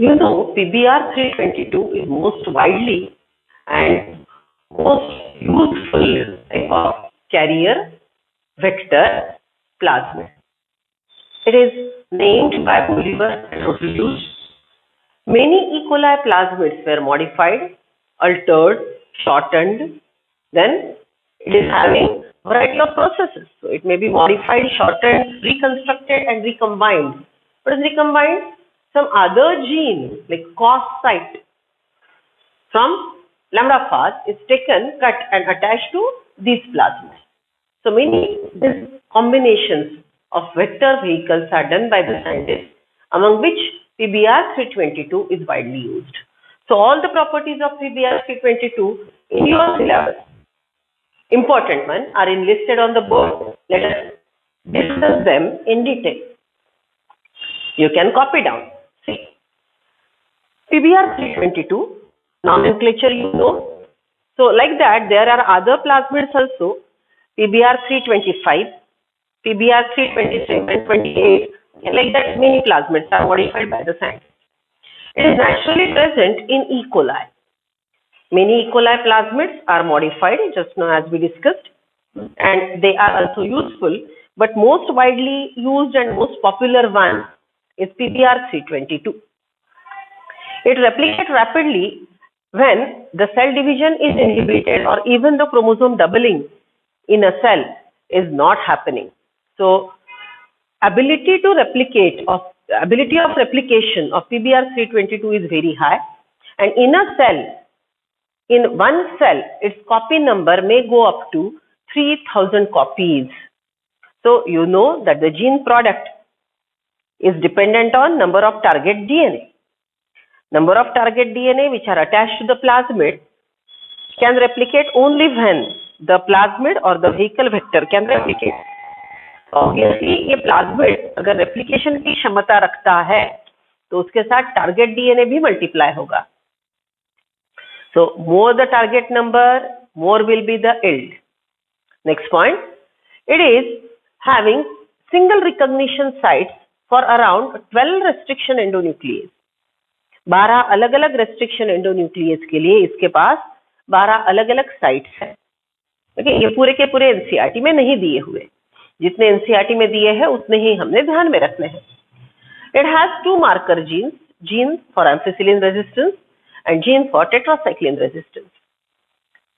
You know, PBR 322 is most widely and most useful type of carrier vector plasmid. It is named by Bolivar and Rotelius. Many E. coli plasmids were modified, altered, shortened. Then it is having a variety of processes. So it may be modified, shortened, reconstructed, and recombined. What is recombined? Some other gene like COS site from lambda fast is taken, cut, and attached to these plasmids. So many these combinations of vector vehicles are done by the scientists, among which PBR 322 is widely used. So all the properties of PBR 322 in your syllabus, important one, are enlisted on the board. Let us discuss them in detail. You can copy down. See, PBR 322 nomenclature you know. So like that, there are other plasmids also. PBR 325, PBR 327, 28, like that many plasmids are modified by the scientists. It is naturally present in E. coli. Many E. coli plasmids are modified just now as we discussed, and they are also useful, but most widely used and most popular one is PBR 322. It replicates rapidly when the cell division is inhibited or even the chromosome doubling in a cell is not happening. So ability of replication of PBR 322 is very high, and in a cell, in one cell, its copy number may go up to 3000 copies. So you know that the gene product is dependent on number of target DNA. Number of target DNA which are attached to the plasmid can replicate only when the plasmid or the vehicle vector can replicate. Obviously ये plasmid अगर replication की क्षमता रखता है तो उसके साथ target DNA भी multiply होगा. So more the target number, more will be the yield. Next point, it is having single recognition sites for around 12 restriction endonuclease. 12 अलग-अलग restriction endonuclease के लिए इसके पास 12 अलग-अलग sites हैं. Okay, ये पूरे के पूरे NCERT में नहीं दिए हुए. जितने NCERT में दिए हैं उतने ही हमने ध्यान में रखने हैं. It has two marker genes, gene for ampicillin resistance and gene for tetracycline resistance.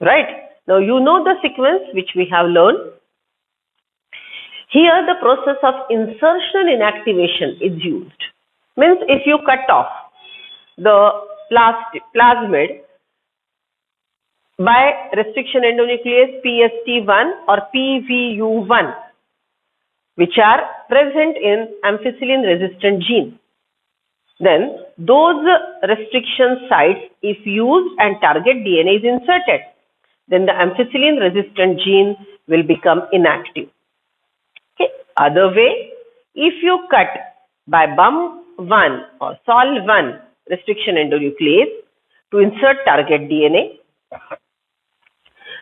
Right? Now you know the sequence which we have learned. Here the process of insertion inactivation is used. Means if you cut off the plasmid by restriction endonuclease PST1 or PVU1, which are present in ampicillin resistant gene, then those restriction sites, if used and target DNA is inserted, then the ampicillin resistant gene will become inactive. Okay. Other way, if you cut by BUM1 or SOL1 restriction endonuclease to insert target DNA,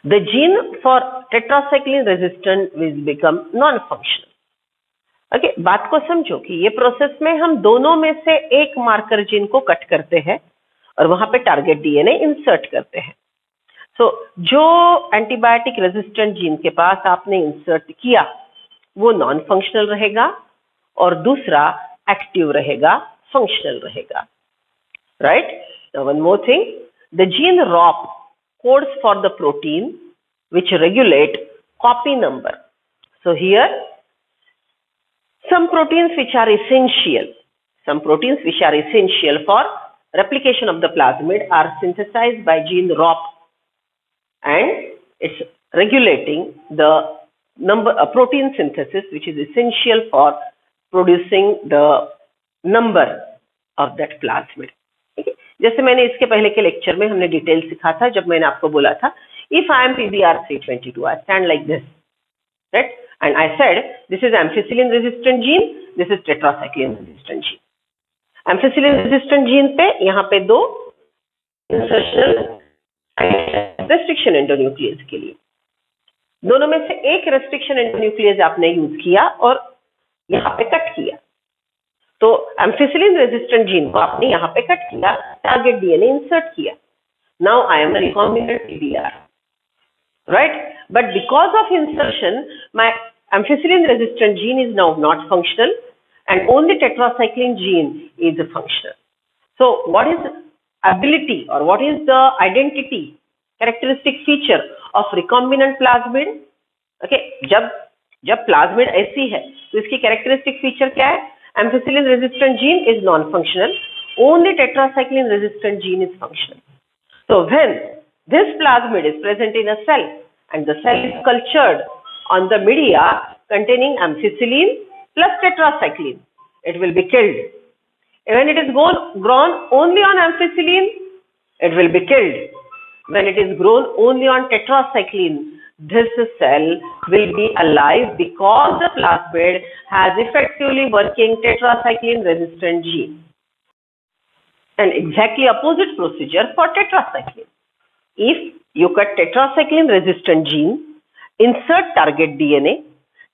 the gene for tetracycline resistant will become non-functional. Okay, बात को समझो कि ये process में हम दोनों में से एक मार्कर जीन को कट करते हैं और वहां पे टारगेट डीएनए इंसर्ट करते हैं. सो जो एंटीबायोटिक रेजिस्टेंट जीन के पास आपने इंसर्ट किया वो नॉन फंक्शनल रहेगा और दूसरा एक्टिव रहेगा, फंक्शनल रहेगा. Right? Now one more thing, the gene rop codes for the protein which regulate copy number. So here some proteins which are essential for replication of the plasmid are synthesized by gene ROP, and it's regulating the protein synthesis which is essential for producing the number of that plasmid. Okay? जैसे मैंने इसके पहले के lecture में हमने detail सिखा था जब मैंने आपको बोला था if I am PBR 322 I stand like this, right? And I said this is ampicillin resistant gene, this is tetracycline resistant gene. Ampicillin resistant gene पे यहाँ पे दो insertional restriction endonuclease के लिए, दोनों में से एक restriction endonuclease आपने यूज किया और यहाँ पे कट किया. तो एम्फिसिलिन रेजिस्टेंट जीन को आपने यहाँ पे कट किया, टारगेट डीएनए इंसर्ट किया. Now I am a recombinant PBR, right? But because of insertion, my ampicillin resistant gene is now not functional, and only tetracycline gene is functional. So what is ability or what is the identity characteristic feature of recombinant plasmid? Okay, जब plasmid ऐसी है तो इसकी characteristic feature क्या है? Ampicillin resistant gene is non-functional, only tetracycline resistant gene is functional. So when this plasmid is present in a cell and the cell is cultured on the media containing ampicillin plus tetracycline, it will be killed. When it is grown only on ampicillin, it will be killed. When it is grown only on tetracycline, this cell will be alive because the plasmid has effectively working tetracycline resistant gene. And exactly opposite procedure for tetracycline. If you cut tetracycline resistant gene, insert target DNA,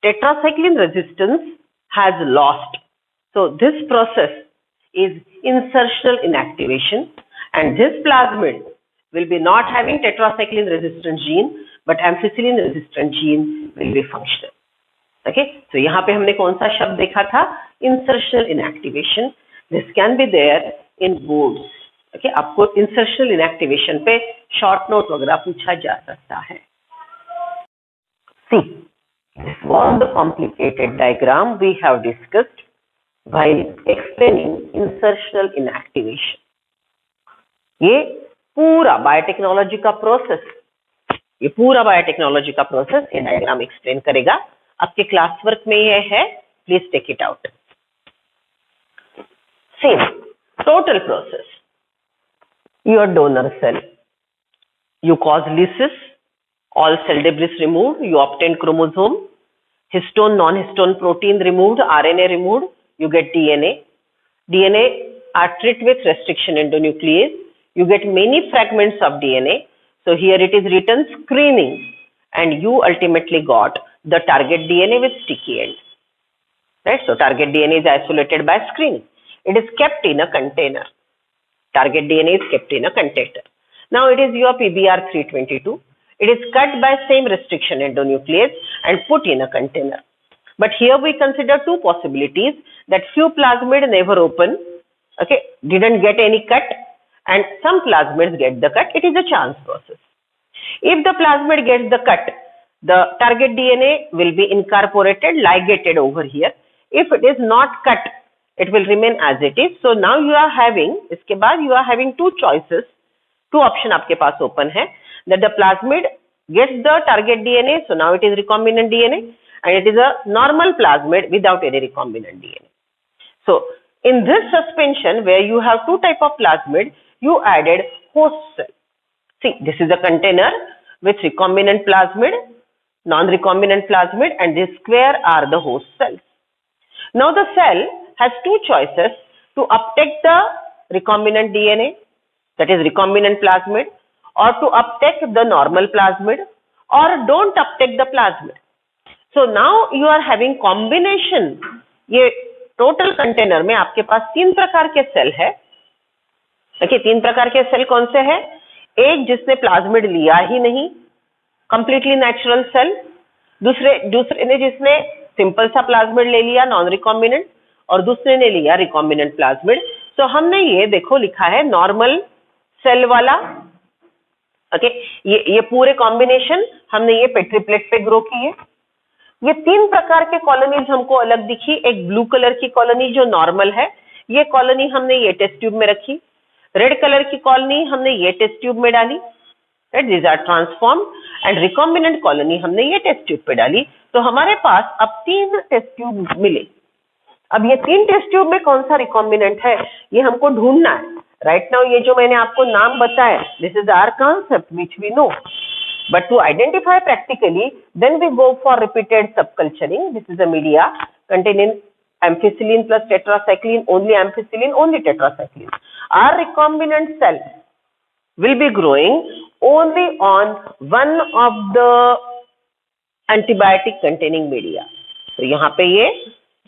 tetracycline resistance has lost. So this process is insertional inactivation, and this plasmid will be not having tetracycline resistant gene, but ampicillin resistant gene will be functional. Okay, so यहाँ पे हमने कौन सा शब्द देखा था? Insertional inactivation. This can be there in boards. Okay, आपको insertional inactivation पे short note वगैरह पूछा जा सकता है. See, this was the complicated diagram we have discussed while explaining insertional inactivation. ये पूरा बायोटेक्नोलॉजी का प्रोसेस, ये डायग्राम एक्सप्लेन करेगा. आपके क्लास वर्क में ये है, please take it out. Same total process. Your donor cell, you cause lysis, all cell debris removed, you obtain chromosome, histone, non-histone protein removed, RNA removed, you get DNA. DNA are treated with restriction endonuclease. You get many fragments of DNA. So here it is written screening, and you ultimately got the target DNA with sticky end. Right? So target DNA is isolated by screening. It is kept in a container. Target DNA is kept in a container. Now it is your PBR322. It is cut by same restriction endonuclease and put in a container. But here we consider two possibilities, that few plasmid never open, okay, didn't get any cut, and some plasmids get the cut. It is a chance process. If the plasmid gets the cut, the target DNA will be incorporated, ligated over here. If it is not cut, it will remain as it is. So now you are having, इसके बाद you are having two choices, two option आपके पास open है, that the plasmid gets the target DNA, so now it is recombinant DNA, and it is a normal plasmid without any recombinant DNA. So in this suspension where you have two type of plasmid, you added host cell. See, this is a container with recombinant plasmid, non-recombinant plasmid, and this square are the host cells. Now the cell has two choices, to uptake the recombinant DNA, that is recombinant plasmid, or to uptake the normal plasmid, or don't uptake the plasmid. So now you are having combination. ये total container में आपके पास तीन प्रकार के cell है. देखिए तीन प्रकार के सेल कौन से हैं? एक जिसने प्लाज्मिड लिया ही नहीं, कंप्लीटली नेचुरल सेल. दूसरे ने जिसने सिंपल सा प्लाज्मिड ले लिया, नॉन रिकॉम्बिनेंट, और दूसरे ने लिया रिकॉम्बिनेंट प्लाज्मिड. तो हमने ये देखो लिखा है नॉर्मल सेल वाला. ओके, ये पूरे कॉम्बिनेशन हमने ये पेट्री प्लेट पे ग्रो किए. ये तीन प्रकार के कॉलोनीज हमको अलग दिखी. एक ब्लू कलर की कॉलोनी जो नॉर्मल है, ये कॉलोनी हमने ये टेस्ट ट्यूब में रखी. रेड कलर की कॉलोनी हमने ये टेस्ट ट्यूब में डाली. Right, these are transform. And recombinant colony हमने ये टेस्ट ट्यूब पे डाली. तो हमारे पास अब तीन टेस्ट ट्यूब मिले. अब ये तीन टेस्ट ट्यूब में कौन सा रिकॉम्बिनेंट है ये हमको ढूंढना है. राइट नाउ ये जो मैंने आपको नाम बताया, this is our concept which we know. But to identify practically, then we go for repeated subculturing. This is a media containing ampicillin plus tetracycline, only tetracycline. Our recombinant cell will be growing only on one of the antibiotic containing media. So यहाँ पे ये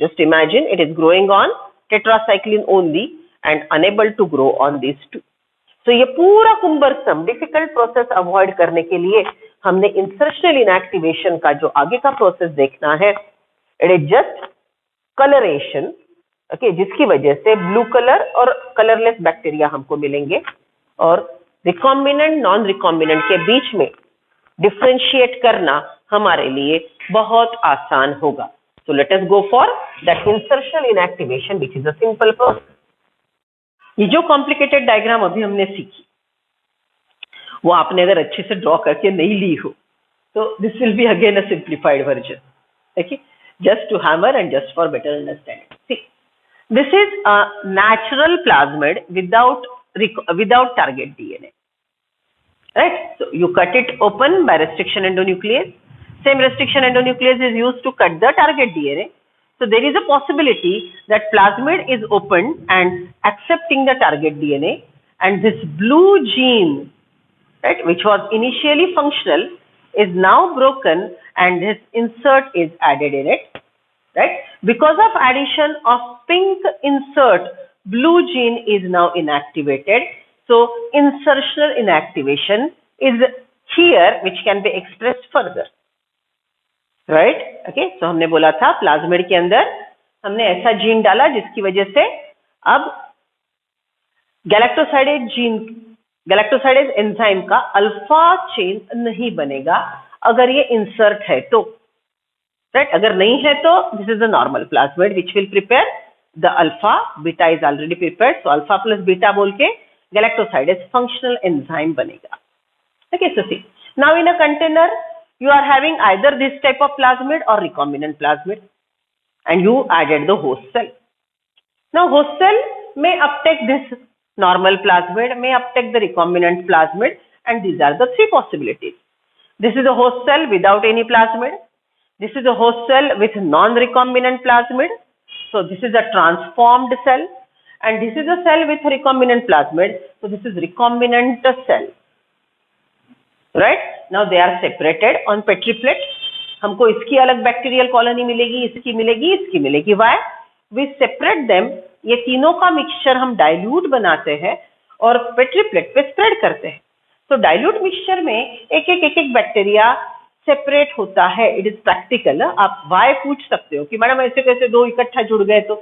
just imagine it is growing on tetracycline only and unable to grow on these two. So ये पूरा cumbersome difficult process avoid करने के लिए हमने insertional inactivation का जो आगे का process देखना है, it is just coloration, okay, जिसकी वजह से blue color और colorless bacteria हमको मिलेंगे और recombinant non recombinant के बीच में differentiate करना हमारे लिए बहुत आसान होगा. So let us go for that insertional inactivation which is a simple process. ये जो complicated diagram अभी हमने सीखी वो आपने अगर अच्छे से ड्रॉ करके नहीं ली हो तो this will be again a simplified version, okay, just to hammer and just for better understanding. See, this is a natural plasmid without target DNA, right? So you cut it open by restriction endonuclease. Same restriction endonuclease is used to cut the target DNA. So there is a possibility that plasmid is opened and accepting the target DNA, and this blue gene, right, which was initially functional, is now broken and this insert is added in it, right? Because of addition of pink insert, blue gene is now inactivated. So insertional inactivation is here, which can be expressed further. Right, okay. So हमने बोला था plasmid के अंदर हमने ऐसा gene डाला जिसकी वजह से अब गैलेक्टोसाइडेज एंजाइम का अल्फा चेन नहीं बनेगा अगर ये इंसर्ट है तो, राइट. अगर नहीं है तो this is a normal plasmid which will prepare the alpha. Beta is already prepared, so alpha plus beta बोल के गैलेक्टोसाइडेज फंक्शनल एंजाइम बनेगा. Okay, so see now in a container you are having either this type of plasmid or recombinant plasmid and you added the host cell. Now host cell may uptake this normal plasmid, may uptake the recombinant plasmid, and these are the three possibilities. This is a host cell without any plasmid. This is a host cell with non-recombinant plasmid. So this is a transformed cell, and this is a cell with recombinant plasmid. So this is recombinant cell. Right? Now they are separated on Petri plate. हमको इसकी अलग bacterial colony मिलेगी, इसकी मिलेगी, इसकी मिलेगी. Why? We separate them. ये तीनों का मिक्सचर हम डाइल्यूट बनाते हैं और पेट्री प्लेट पे स्प्रेड करते हैं. तो डाइल्यूट मिक्सचर में एक एक बैक्टीरिया सेपरेट होता है. It is practical. आप वाई पूछ सकते हो कि मैडम ऐसे कैसे दो इकट्ठा जुड़ गए तो,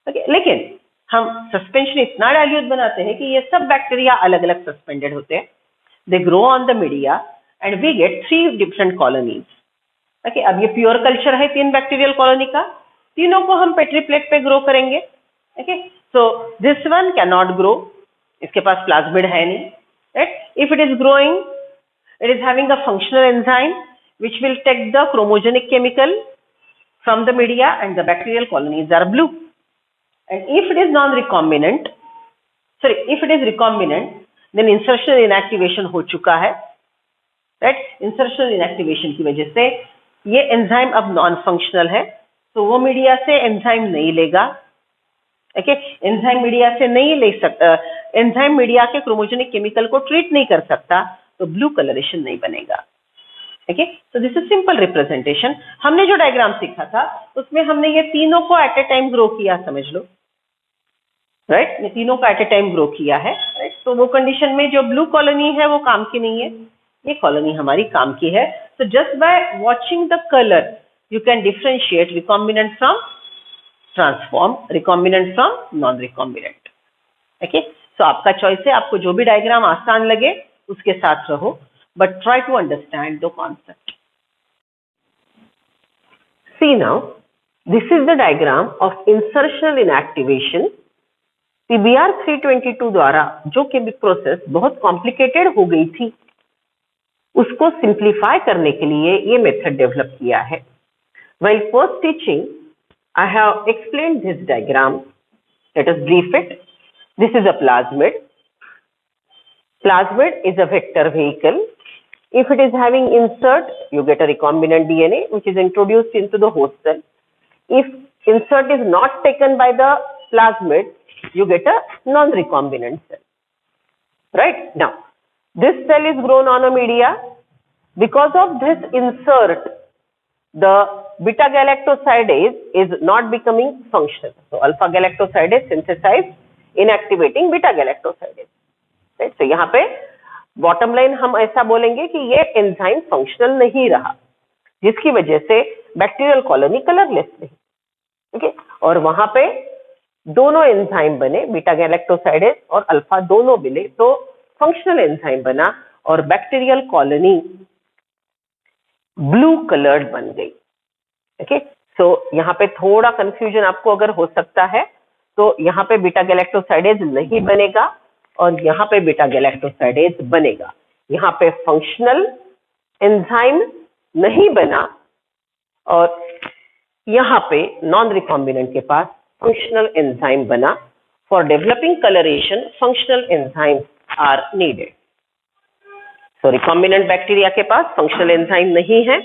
okay? लेकिन हम सस्पेंशन इतना डाइल्यूट बनाते हैं कि ये सब बैक्टीरिया अलग अलग सस्पेंडेड होते हैं. They grow on the media and we get 3 different colonies. Okay, अब ये प्योर कल्चर है 3 बैक्टीरियल कॉलोनी का, तीनों को हम पेट्री प्लेट पे ग्रो करेंगे. Okay, so this one cannot grow, इसके पास प्लाज्मिड है नहीं, right? If it is growing, it is having a functional enzyme which will take the chromogenic chemical from the media and the bacterial colonies are blue. And if it is non-recombinant, sorry, if it is recombinant, then insertional inactivation हो चुका है, right? Insertional inactivation की वजह से ये enzyme अब non functional है, तो वो मीडिया से एंजाइम नहीं लेगा. ओके, एंजाइम मीडिया से नहीं ले सकता, एंजाइम मीडिया के क्रोमोजेनिक केमिकल को ट्रीट नहीं कर सकता, तो ब्लू कलरेशन नहीं बनेगा. ओके, तो दिस इज सिंपल रिप्रेजेंटेशन. हमने जो डायग्राम सीखा था उसमें हमने ये तीनों को एट ए टाइम ग्रो किया, समझ लो, राइट? ये तीनों का एट ए टाइम ग्रो किया है, राइट? तो वो कंडीशन में जो ब्लू कॉलोनी है वो काम की नहीं है, ये कॉलोनी हमारी काम की है. So just by watching the color, you can differentiate recombinant from transform, recombinant from non-recombinant. Okay? So आपका choice है, आपको जो भी डायग्राम आसान लगे उसके साथ रहो, but try to understand the concept. See now, this is the diagram of insertional inactivation. PBr 322 द्वारा जो केमिक प्रोसेस बहुत कॉम्प्लिकेटेड हो गई थी उसको सिंप्लीफाई करने के लिए ये मेथड डेवलप किया है. While first teaching, I have explained this diagram. Let us brief it. This is a plasmid. Plasmid is a vector vehicle. If it is having insert, you get a recombinant DNA which is introduced into the host cell. If insert is not taken by the plasmid, you get a non-recombinant cell. Right? Now, this cell is grown on a media. Because of this insert, the beta galactosidase is not becoming functional. So alpha galactosidase synthesized inactivating beta galactosidase. Right? So यहाँ पे bottom line हम ऐसा बोलेंगे कि ये enzyme functional नहीं रहा, जिसकी वजह से बैक्टीरियल कॉलोनी कलरलेस रही. ओके, और वहां पे दोनों एंजाइम बने, बीटा गैलेक्टोसाइडेज और अल्फा दोनों मिले तो फंक्शनल एंजाइम बना और बैक्टीरियल कॉलोनी ब्लू कलर्ड बन गई. ओके, सो यहाँ पे थोड़ा कंफ्यूजन आपको अगर हो सकता है तो यहाँ पे बीटा गैलेक्टोसाइडेज नहीं बनेगा और यहाँ पे बीटा गैलेक्टोसाइडेज बनेगा. यहाँ पे फंक्शनल एंजाइम नहीं बना और यहाँ पे नॉन रिकॉम्बिनेंट के पास फंक्शनल एंजाइम बना. For developing coloration functional enzymes are needed. So recombinant bacteria के पास फंक्शनल एंजाइम नहीं है,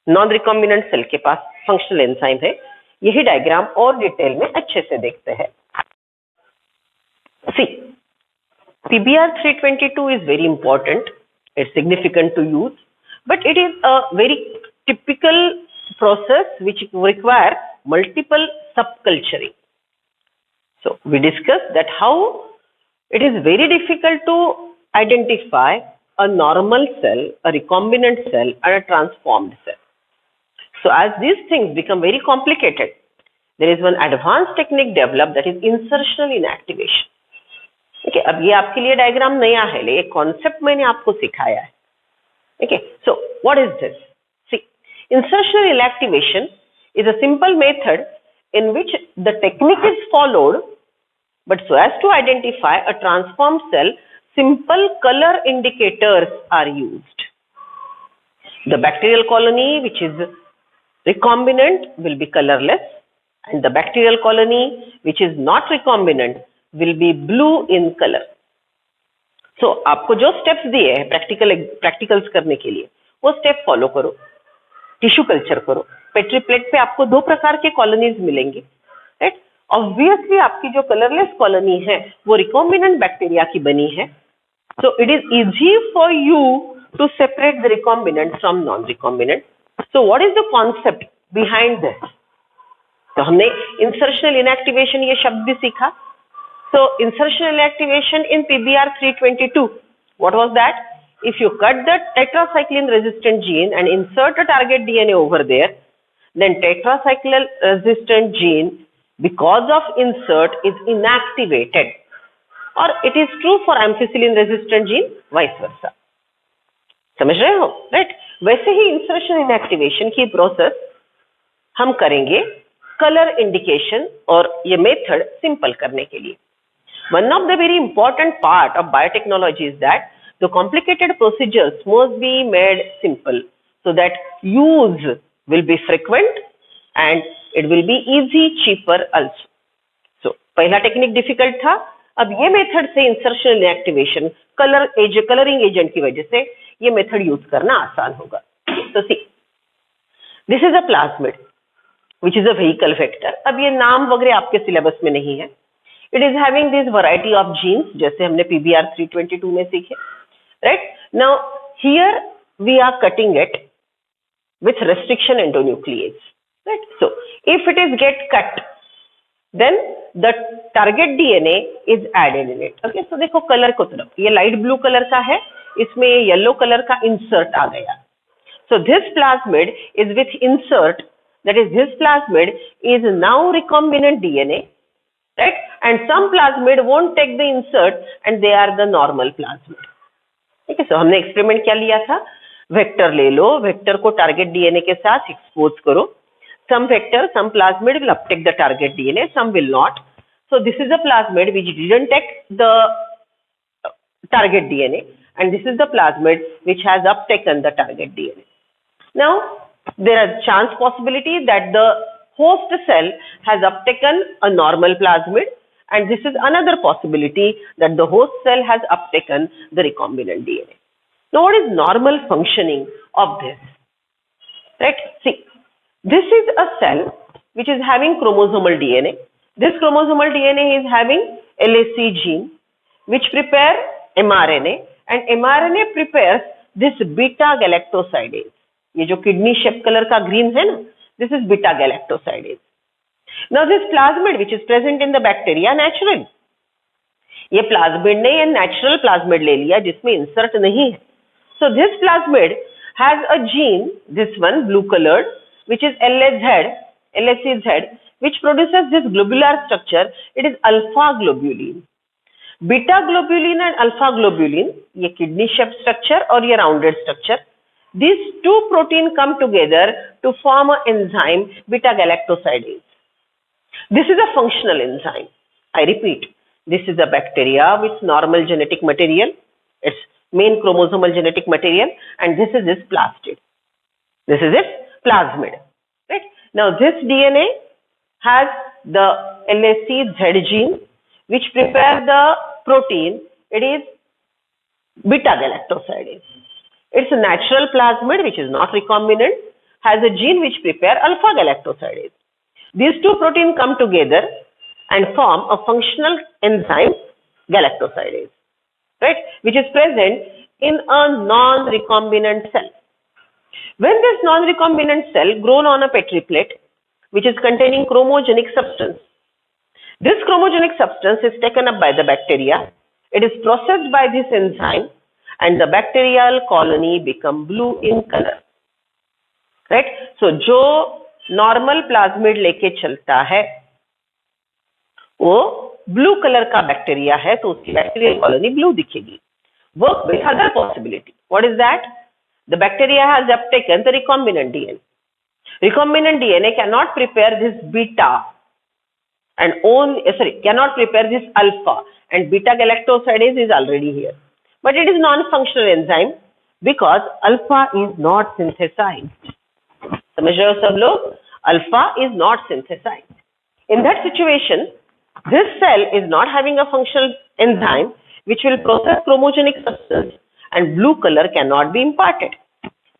नॉन रिकॉम्बिनेंट सेल के पास फंक्शनल एंजाइम है. यही डायग्राम और डिटेल में अच्छे से देखते हैं. See, PBr 322 is very important. It's significant to use, but it is a very typical process which requires multiple subculturing. So we discussed that how it is very difficult to identify a normal cell, a recombinant cell, and a transformed cell. So as these things become very complicated, there is one advanced technique developed that is insertional inactivation. Okay, अब ये आपके लिए diagram नया है, ये concept मैंने आपको सिखाया है. Okay, so what is this? See, insertional inactivation is a simple method in which the technique is followed, but so as to identify a transformed cell, simple color indicators are used. The bacterial colony which is recombinant will be colorless, and the bacterial colony which is not recombinant will be blue in color. So आपको जो steps दिए हैं practicals करने के लिए वो step follow करो. Tissue culture करो. पेट्री प्लेट पे आपको दो प्रकार के कॉलोनीज मिलेंगे. राइट, ऑब्वियसली आपकी जो कलरलेस कॉलोनी है वो रिकॉम्बिनेंट बैक्टीरिया की बनी है. So it is easy for you to separate the recombinant from non recombinant. So what is the concept behind this? तो हमने इंसर्शनल इनएक्टिवेशन ये शब्द भी सीखा. So insertional inactivation in PBr 322, what was that? If you cut the tetracycline resistant gene and insert a target DNA over there, then tetracycline resistant gene because of insert is inactivated, or it is true for ampicillin resistant gene vice versa. समझ रहे हो? Right, वैसे ही insertion inactivation की process हम करेंगे colour indication और ये method simple करने के लिए. One of the very important part of biotechnology is that the complicated procedures must be made simple so that use will be frequent and it will be easy, cheaper also. So पहला technique difficult था, अब ये method से insertion inactivation colouring agent की वजह से ये method use करना आसान होगा. तो see, this is a plasmid which is a vehicle vector. अब ये नाम वगैरह आपके सिलेबस में नहीं है. It is having this variety of genes जैसे हमने PBr 322 में सीखे. Right? Now here we are cutting it with restriction endonuclease. Right? So if it is get cut, then the target DNA is added in it. Okay? So देखो colour को तरफ, ये light blue colour का है, इसमें yellow colour का insert आ गया. So this plasmid is with insert, that is this plasmid is now recombinant DNA. Right? And some plasmid won't take the insert and they are the normal plasmid. ठीक है, सो हमने experiment क्या लिया था, vector ले लो, vector को target DNA के साथ एक्सपोज करो. Some vector, some plasmid will uptake the target DNA, some will not. So this is a plasmid which didn't take the target DNA and this is the plasmid which has uptaken the target DNA. Now there are chance possibility that the host cell has uptaken a normal plasmid and this is another possibility that the host cell has uptaken the recombinant DNA. Now what is normal functioning of this? Right? See, this is a cell which is having chromosomal DNA. This chromosomal DNA is having LAC gene which prepare mRNA and mRNA prepares this beta galactosidase. ये जो kidney shape colour का green है ना, this is beta galactosidase. Now this plasmid which is present in the bacteria natural, ये plasmid ने ये natural plasmid ले लिया जिसमें इंसर्ट नहीं है. So this plasmid has a gene, this one blue coloured, which is LSZ, which produces this globular structure. It is alpha globulin. Beta globulin and alpha globulin, ये kidney shaped structure और ये rounded structure. These two protein come together to form an enzyme beta galactosidase. This is a functional enzyme. I repeat, this is a bacteria with normal genetic material, its main chromosomal genetic material, and this is its plastid. This is its plasmid. Right? Now this DNA has the LSZ gene which prepare the protein. It is beta galactosidase. Its natural plasmid, which is not recombinant, has a gene which prepare alpha galactosidase. These two proteins come together and form a functional enzyme galactosidase, right, which is present in a non-recombinant cell. When this non-recombinant cell grown on a Petri plate, which is containing chromogenic substance, this chromogenic substance is taken up by the bacteria. It is processed by this enzyme, and the bacterial colony become blue in color. Right? So, जो normal plasmid लेके चलता है, वो blue color का bacteria है, तो उसकी bacterial colony blue दिखेगी. Work with other possibility. What is that? The bacteria has uptaken the recombinant DNA. Recombinant DNA cannot prepare this beta and cannot prepare this alpha, and beta galactosidase is already here. But it is non-functional enzyme because alpha is not synthesized. समझ रहे हो सब लोग? Alpha is not synthesized. In that situation, this cell is not having a functional enzyme which will process chromogenic substance, and blue color cannot be imparted.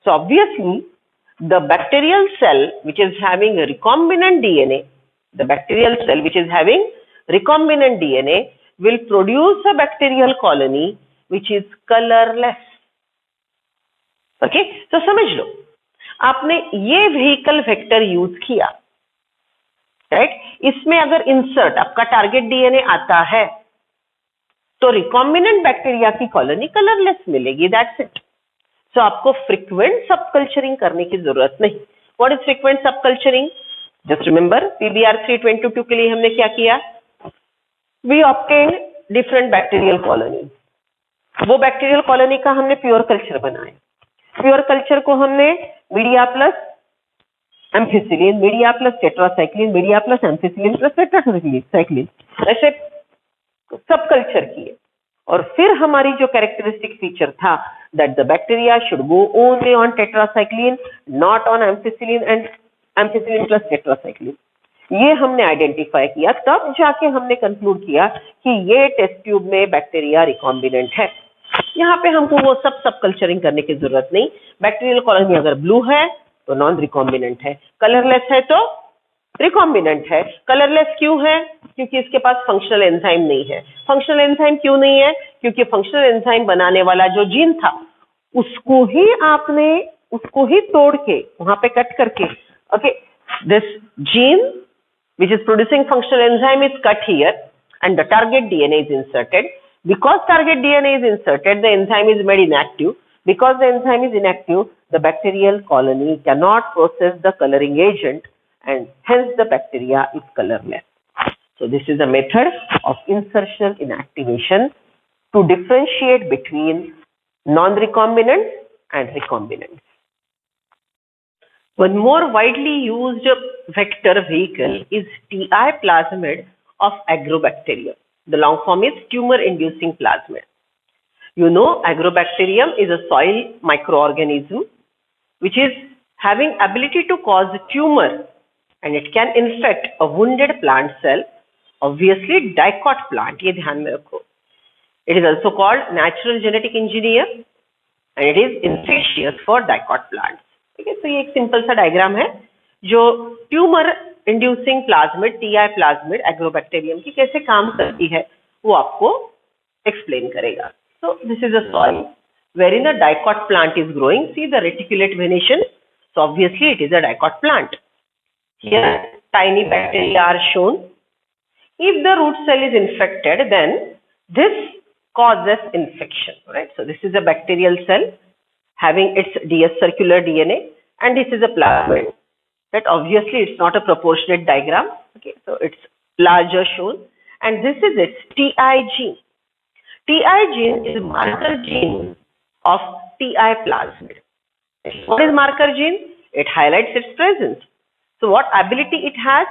So obviously, the bacterial cell which is having a recombinant DNA, will produce a bacterial colony which is colorless. Okay, so समझ लो, आपने ये vehicle vector use किया, right? इसमें अगर insert आपका target DNA आता है तो रिकॉम्बिनेंट बैक्टीरिया की कॉलोनी कलरलेस मिलेगी. That's it. सो आपको फ्रीक्वेंट सब कल्चरिंग करने की जरूरत नहीं. What is frequent subculturing? Just remember, PBR 322 के लिए हमने क्या किया? We obtain different bacterial colony. वो बैक्टीरियल कॉलोनी का हमने प्योर कल्चर बनाया. प्योर कल्चर को हमने media plus ampicillin, media plus tetracycline, media plus ampicillin plus tetracycline, ऐसे सब कल्चर किए. और फिर हमारी जो कैरेक्टरिस्टिक फीचर था that the bacteria should go only on tetracycline, not on ampicillin and ampicillin plus tetracycline, ये हमने आइडेंटिफाई किया. तब जाके हमने कंक्लूड किया कि ये टेस्ट ट्यूब में बैक्टीरिया रिकॉम्बिनेंट है. यहाँ पे हमको वो सब कल्चरिंग करने की जरूरत नहीं. बैक्टीरियल कॉलोनी अगर ब्लू है तो नॉन रिकॉम्बिनेंट है, कलरलेस है तो रिकॉम्बिनेंट है. कलरलेस क्यों है? क्योंकि इसके पास फंक्शनल एंजाइम नहीं है. फंक्शनल एंजाइम क्यों नहीं है? क्योंकि फंक्शनल एंजाइम बनाने वाला जो जीन था उसको ही तोड़ के वहां पे कट करके, okay, this gene which is producing functional enzyme is cut here and the target DNA is inserted. Because target DNA is inserted, the enzyme is made inactive. Because the enzyme is inactive, the bacterial colony cannot process the coloring agent and hence the bacteria is colorless. So this is a method of insertion inactivation to differentiate between non-recombinant and recombinant. One more widely used vector vehicle is TI plasmid of Agrobacterium. The long form is tumor-inducing plasmid. You know, Agrobacterium is a soil microorganism which is having ability to cause tumor, and it can infect a wounded plant cell, obviously dicot plant. ये ध्यान में रखो. It is also called natural genetic engineer and it is infectious for dicot plants. ठीक है, तो ये एक simple सा डायग्राम है जो tumour inducing plasmid, TI plasmid agrobacterium की कैसे काम करती है वो आपको एक्सप्लेन करेगा. So this is a soil wherein a dicot plant is growing. See the reticulate venation. So obviously it is a dicot plant. Here tiny bacteria are shown. If the root cell is infected, then this causes infection, right? So this is a bacterial cell having its circular DNA, and this is a plasmid. That obviously it's not a proportionate diagram. Okay, so it's larger shown, and this is its TI gene. TI gene is marker gene of TI plasmid. What is marker gene? It highlights its presence. So what ability it has?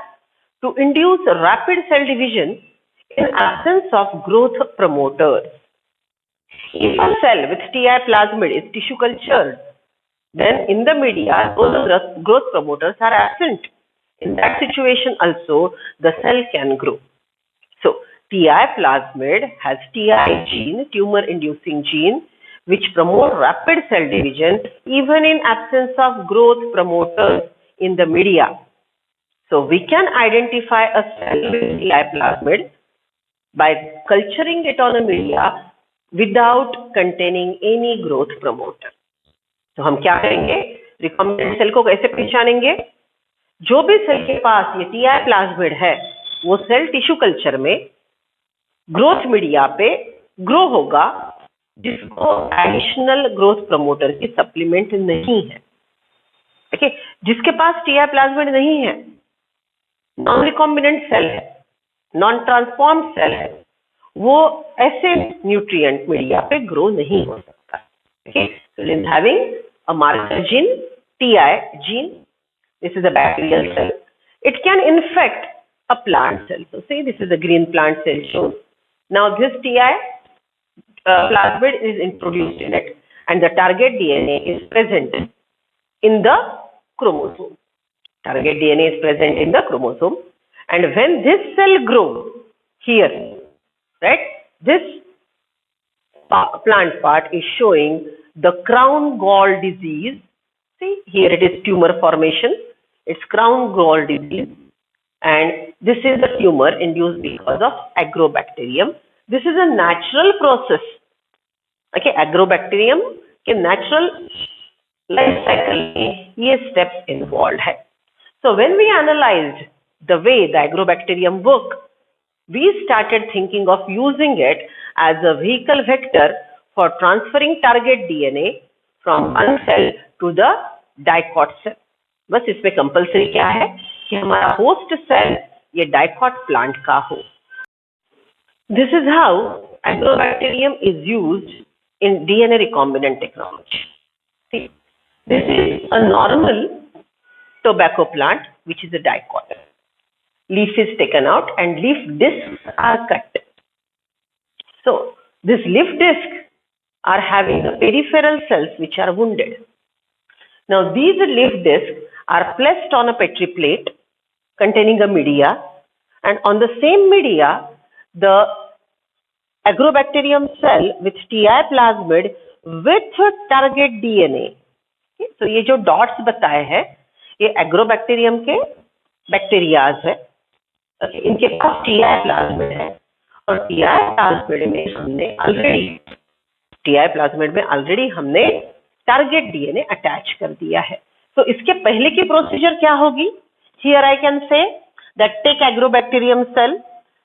To induce rapid cell division in absence of growth promoters. If a cell with TI plasmid is tissue cultured, then in the media those growth promoters are absent. In that situation also the cell can grow. So TI plasmid has TI gene, tumor inducing gene, which promote rapid cell division even in absence of growth promoters in the media. So we can identify a cell with TI plasmid by culturing it on a media without containing any growth promoter. तो हम क्या करेंगे? Recombinant cell को कैसे पहचानेंगे? जो भी cell के पास ये TI प्लाज्मिड है, वो सेल टिश्यू कल्चर में ग्रोथ मीडिया पे ग्रो होगा, जिसको एडिशनल ग्रोथ प्रमोटर की सप्लीमेंट नहीं है. ठीक है, जिसके पास TI प्लाज्मिड नहीं है, नॉन रिकॉम्बिनेंट सेल है, नॉन ट्रांसफॉर्म सेल है, वो ऐसे न्यूट्रिएंट मीडिया पे ग्रो नहीं हो सकता. Okay, so in having a marker gene, TI gene, this is a bacterial cell. It can infect a plant cell. So see, this is a green plant cell shown. Now this TI plasmid is introduced in it, and the target DNA is present in the chromosome. Target DNA is present in the chromosome, and when this cell grows here, right, this plant part is showing the crown gall disease. See, here it is tumor formation. It's crown gall disease, and this is the tumor induced because of agrobacterium. This is a natural process. Okay, agrobacterium के natural life cycle में ये steps involved है. So when we analyzed the way the agrobacterium work, we started thinking of using it as a vehicle vector for transferring target DNA from one cell to the dicot cell. बस इसमें compulsory क्या है कि हमारा host cell ये dicot plant का हो. This is how agrobacterium is used in DNA recombinant technology. See, this is a normal tobacco plant which is a dicot. Leaf is taken out and leaf discs are cut. So these leaf discs are having the peripheral cells which are wounded. Now these leaf discs are placed on a Petri plate containing a media, and on the same media the agrobacterium cell with TI plasmid with target DNA. तो ये जो dots बताए हैं ये agrobacterium के bacterias है. इनके पास TI plasmid है और TI प्लाज्मिड में ऑलरेडी हमने टारगेट DNA अटैच कर दिया है. तो इसके पहले की प्रोसीजर क्या होगी? Here I can say that take agrobacterium cell,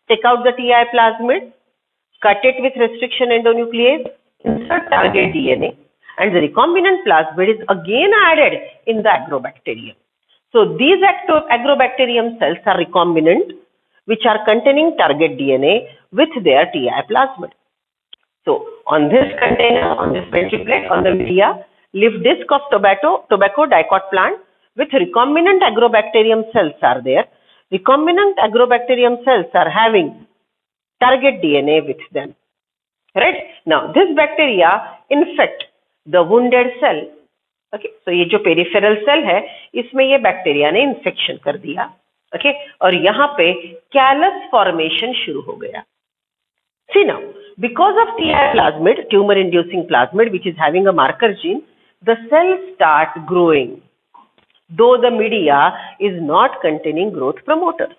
take out the TI plasmid, cut it with restriction endonuclease, insert target DNA, and the recombinant plasmid is again added in the agrobacterium. So these agrobacterium cells are recombinant, which are containing target DNA with their TI plasmid. So on this container, on this Petri plate, on the media, leaf disc of tobacco dicot plant with recombinant agrobacterium cells are there. Recombinant agrobacterium cells are having target DNA with them, right? Now this bacteria infect the wounded cell. Okay, so ये जो peripheral cell है इसमें ये bacteria ने infection कर दिया. Okay, और यहाँ पे कैलस फॉर्मेशन शुरू हो गया. See now, because of TI plasmid, tumor inducing plasmid, which is having a marker gene, the cells start growing, though the media is not containing growth promoters.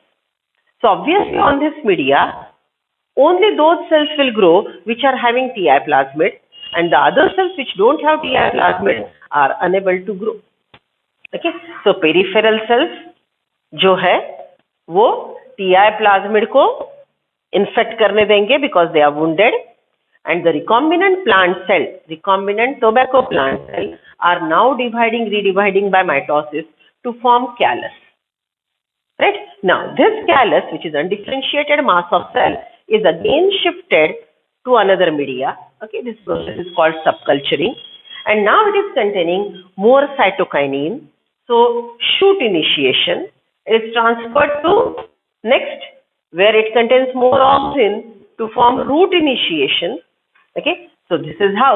So obviously on this media only those cells will grow which are having TI plasmid, and the other cells which don't have TI plasmid are unable to grow. Okay, so peripheral cells जो है वो TI plasmid को infect करने देंगे because they are wounded, and the recombinant plant cell, recombinant tobacco plant cell are now redividing by mitosis to form callus. Right? Now, this callus, which is undifferentiated mass of cell, is again shifted to another media. Okay, this process is called subculturing, and now it is containing more cytokinin. So, shoot initiation is transferred to next, where it contains more auxin to form root initiation. Okay, so this is how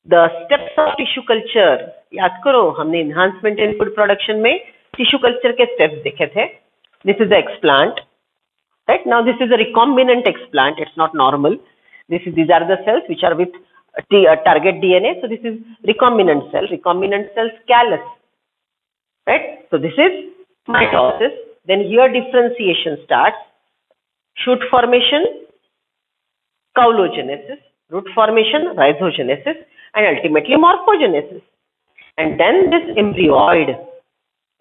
the steps of tissue culture. याद करो हमने enhancement in food production में tissue culture के steps देखे थे. This is the explant, right? Now this is a recombinant explant. It's not normal. These are the cells which are with target DNA. So this is recombinant cell. Recombinant cells callus, right? So this is mitosis. Then here differentiation starts. Shoot formation, caulogenesis. Root formation, rhizogenesis, and ultimately morphogenesis. And then this embryoid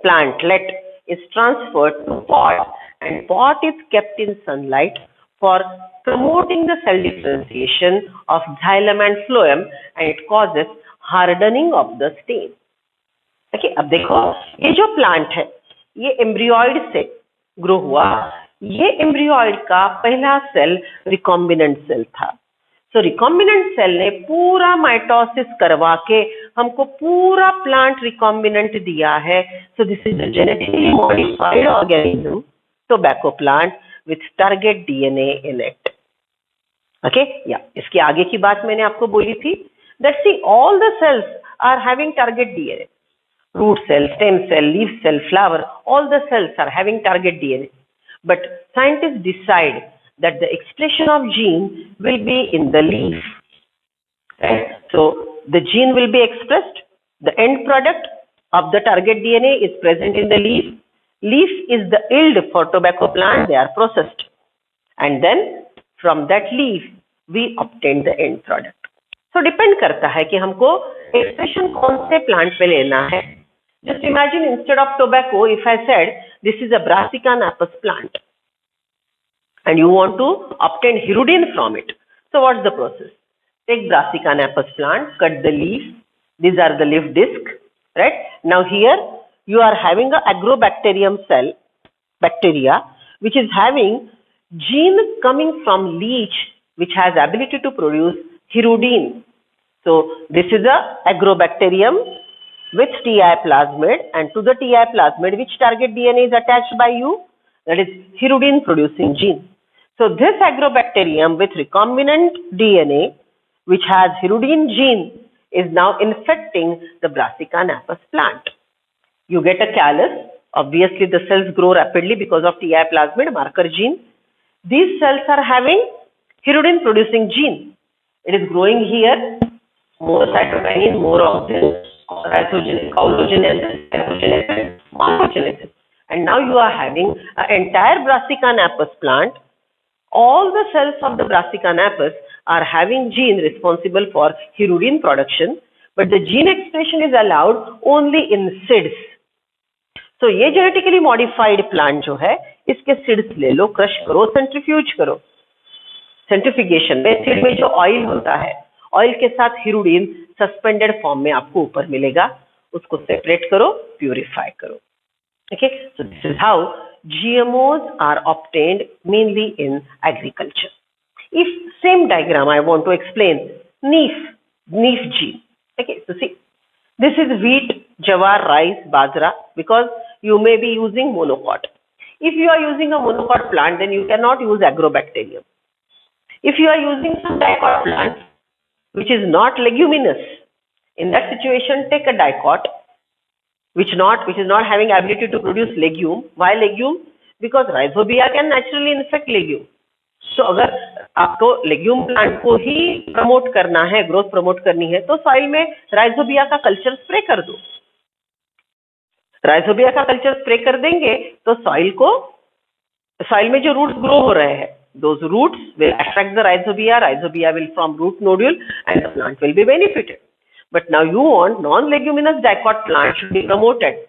plantlet is transferred to pot, and pot is kept in sunlight for promoting the cell differentiation of xylem and phloem, and it causes hardening of the stem. Okay, अब देखो ये जो plant है ये एम्ब्रियोइड से grow हुआ. ये एम्ब्रियोइड का पहला सेल रिकॉम्बिनेंट सेल था. सो रिकॉम्बिनेंट सेल ने पूरा माइटोसिस करवा के हमको पूरा प्लांट रिकॉम्बिनेंट दिया है. So this is a genetically modified organism, tobacco plant with target DNA in it. Okay, या इसके आगे की बात मैंने आपको बोली थी that see all the cells are having target DNA. Root cell, stem cell, leaf cell, flower, all the cells are having target DNA. But scientists decide that the expression of gene will be in the leaf. Right? So the gene will be expressed. The end product of the target DNA is present in the leaf. Leaf is the yield for tobacco plant. They are processed. And then from that leaf, we obtain the end product. So depend करता है कि हमको expression कौन से plant पे लेना है. Just imagine instead of tobacco, if I said this is a Brassica napus plant and you want to obtain hirudin from it. So what's the process? Take Brassica napus plant, cut the leaf. These are the leaf disc, right? Now here you are having a agrobacterium cell, bacteria, which is having gene coming from leech, which has ability to produce hirudin. So this is a agrobacterium with TI plasmid, and to the TI plasmid, which target DNA is attached by you? That is hirudin producing gene. So this agrobacterium with recombinant DNA, which has hirudin gene, is now infecting the Brassica napus plant. You get a callus. Obviously, the cells grow rapidly because of TI plasmid marker gene. These cells are having hirudin producing gene. It is growing here. More cytokinin, more auxin, rhizogenesis, morphogenesis. And now you are having an entire Brassica napus plant. All the cells of the Brassica napus are having gene responsible for hirudin production, but the gene expression is allowed only in seeds. So ये genetically modified plant जो है इसके seeds ले लो, crush करो, centrifuge करो. Centrifugation में seed में जो oil होता है, oil के साथ hirudin suspended form में आपको ऊपर मिलेगा, उसको separate करो, purify करो. Okay, so this is how GMOs are obtained mainly in agriculture. If same diagram I want to explain, neef gene. Okay, so see, this is wheat, jawar, rice, bajra, because you may be using monocot. If you are using a monocot plant, then you cannot use agrobacterium. If you are using some dicot plant, which is not leguminous, in that situation, take a dicot, which is not having ability to produce legume. Why legume? Because rhizobia can naturally infect legume. So अगर आपको legume plant को ही promote करना है, growth promote करनी है, तो soil में rhizobia का culture spray कर दो. rhizobia का culture spray कर देंगे, तो soil में जो roots grow हो रहे हैं, those roots will attract the rhizobia. Rhizobia will form root nodule, and the plant will be benefited. But now you want non-leguminous dicot plant should be promoted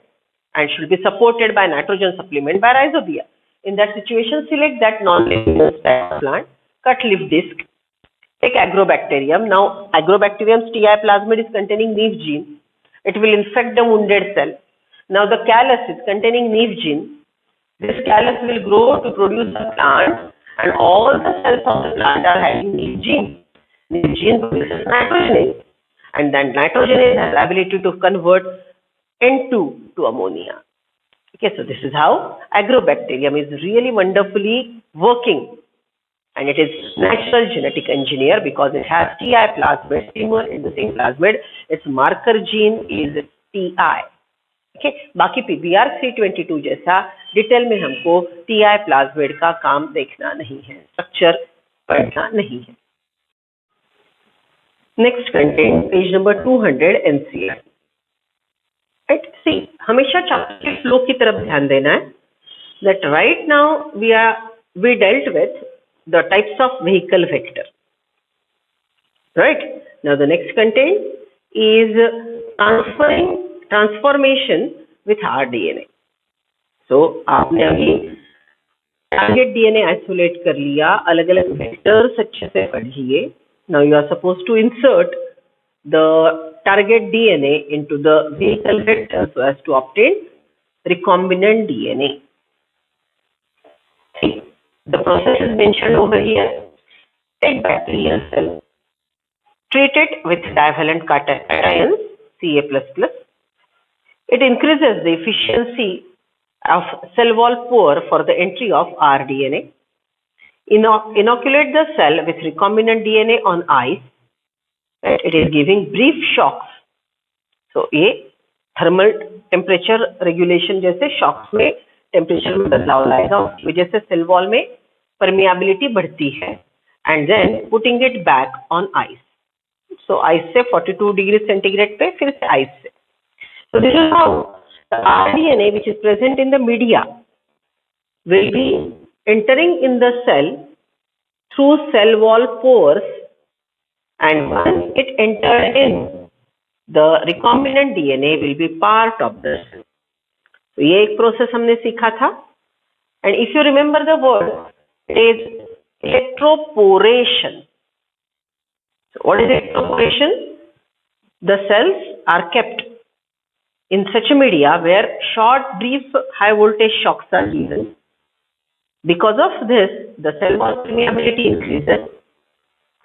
and should be supported by nitrogen supplement by rhizobia. In that situation, select that non-leguminous dicot plant, cut leaf disc, take agrobacterium. Now, agrobacterium's TI plasmid is containing Neve gene. It will infect the wounded cell. Now, the callus is containing Neve gene. This callus will grow to produce the plant, and all the cells of the plant are having Neve gene. Neve gene produces nitrogenase, and then nitrogenase has the ability to convert N2 to ammonia. Okay, so this is how agrobacterium is really wonderfully working. And it is natural genetic engineer because it has TI plasmid, similar in the same plasmid. Its marker gene is TI. Okay, बाकी PBR 322 जैसा detail में हमको TI plasmid का काम देखना नहीं है, structure पढ़ना नहीं है. Next content, page number 200 NCR. Right, see, हमेशा चैप्टर के फ्लो की तरफ ध्यान देना है. That right now we dealt with the types of vehicle vector. Right, now the next content is transformation with rDNA. So आपने अभी टारगेट डीएनए आइसोलेट कर लिया, अलग अलग वेक्टर्स अच्छे से पढ़िए. Now you are supposed to insert the target DNA into the vehicle vector so as to obtain recombinant DNA. See, the process is mentioned over here. Take bacterial cell, treat it with divalent cations Ca++. It increases the efficiency of cell wall pore for the entry of rDNA. Inoculate the cell with recombinant DNA on ice. Right? It is giving brief shocks. So ये thermal temperature regulation जैसे shocks में temperature में बदलाव लाएगा, उसकी वजह से cell wall में परमियाबिलिटी बढ़ती है. And then putting it back on ice. So ice से 42 डिग्री सेंटीग्रेड पे, फिर से आइस से. So this is how the rDNA which is present in the media will be entering in the cell through cell wall pores, and once it entered in, the recombinant DNA will be part of the cell. So ये एक process हमने सीखा था. And if you remember the word, it is electroporation. So what is electroporation? The cells are kept in such a media where short, brief, high voltage shocks are given. Because of this, the cell wall permeability increases,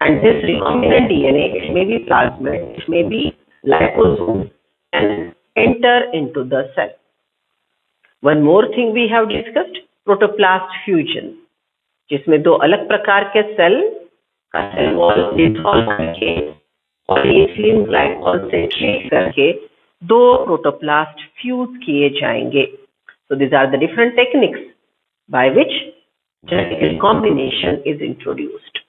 and this recombinant DNA, it may be plasmid, it may be liposome, and enter into the cell. One more thing we have discussed, protoplast fusion, जिसमें दो अलग प्रकार के cell का cell wall dissolve करके polyethylene glycol से treat करके दो प्रोटोप्लास्ट फ्यूज किए जाएंगे. So these are the different techniques by which genetic recombination is introduced.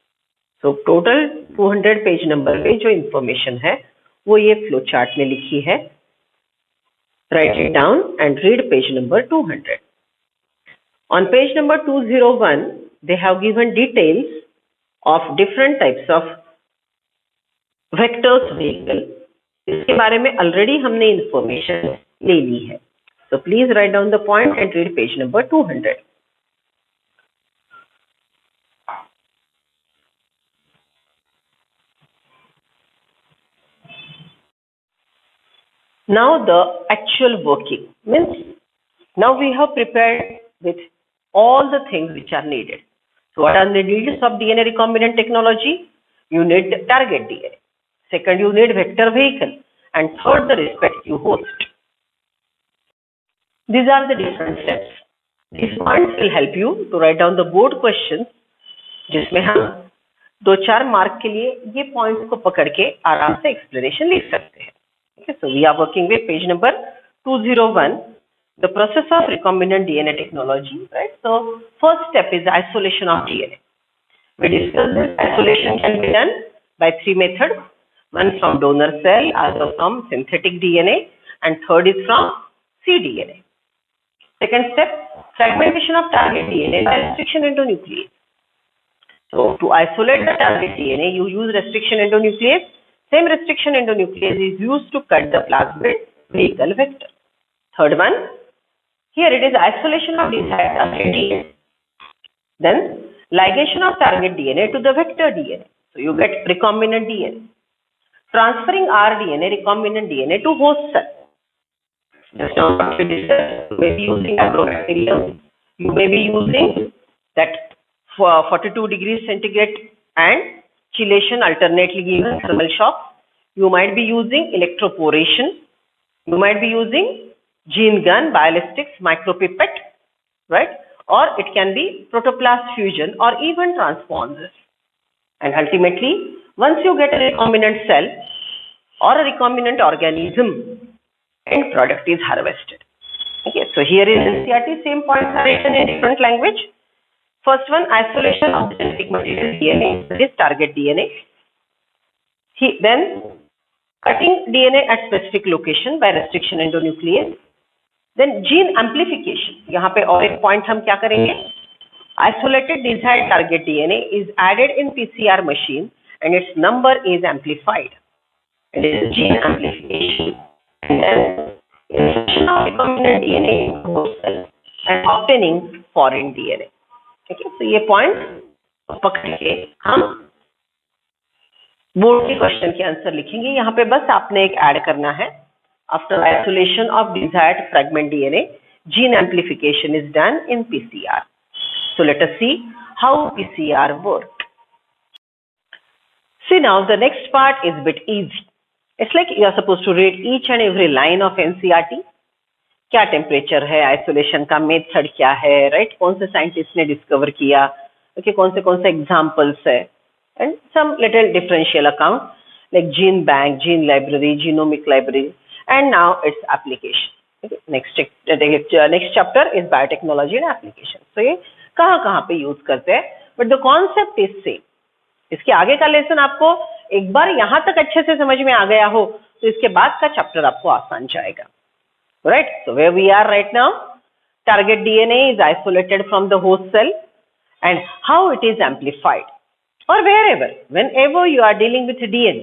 So total 200 page number पे जो इंफॉर्मेशन है वो ये फ्लो चार्ट में लिखी है. Write it down and read page number 200. On page number 201, they have given details of different types of vectors vehicle. इसके बारे में ऑलरेडी हमने इंफॉर्मेशन ले ली है. So please write down the point and read page number 200. Now the actual working means now we have prepared with all the things which are needed. So what are the needs of DNA recombinant technology? You need target DNA. Second, you need vector vehicle, and third, the respective host. These are the different steps. These points will help you to write down the board questions, जिसमें हम 2-4 mark के लिए ये points को पकड़ के आराम से एक्सप्लेनेशन लिख सकते हैं. Okay, so we are working with page number 201, the process of recombinant DNA technology. Right. So first step is isolation of DNA. We discussed this. Isolation can be done by 3 methods. One from donor cell, other from synthetic DNA, and third is from cDNA. Second step, fragmentation of target DNA by restriction endonuclease. So to isolate the target DNA, you use restriction endonuclease. Same restriction endonuclease is used to cut the plasmid vehicle vector. Third one, here it is isolation of desired target DNA. Then ligation of target DNA to the vector DNA. So you get recombinant DNA. Transferring rDNA, recombinant DNA to host cell. Just now what we discussed, you may be using agrobacterium, you may be using that 42 degrees centigrade and chelation alternately given thermal shock. You might be using electroporation. You might be using gene gun, biolistics, micropipette, right? Or it can be protoplast fusion or even transponders. And ultimately, once you get a recombinant cell or a recombinant organism, end product is harvested. Okay, so here in NCERT, same points are written in different language. First one, isolation of the genetic material DNA, that is target DNA. Then cutting DNA at specific location by restriction endonuclease. Then gene amplification. यहाँ पे और एक point हम क्या करेंगे? Isolated desired target DNA is added in PCR machine and its number is amplified. It is gene amplification. And then insertion of recombinant DNA in host cell and obtaining foreign DNA. Okay, so ये point पकड़ के हम board के question के answer लिखेंगे. यहाँ पे बस आपने एक ऐड करना है. After isolation of desired fragment DNA, gene amplification is done in PCR. So let us see how PCR works. See now the next part is a bit easy. It's like you are supposed to read each and every line of NCERT. क्या temperature है, isolation का method क्या है, right? कौन से scientist ने discover किया, okay, कौन से एग्जांपल्स है, and some little differential account like gene bank, gene library, genomic library, and now it's application. Okay, next chapter is biotechnology and application. So ये कहाँ पे यूज करते हैं, but the concept is same. इसके आगे का lesson आपको एक बार यहाँ तक अच्छे से समझ में आ गया हो तो इसके बाद का चैप्टर आपको आसान जाएगा. Right? So where we are right now, target DNA is isolated from the host cell and how it is amplified. Or whenever you are dealing with DNA,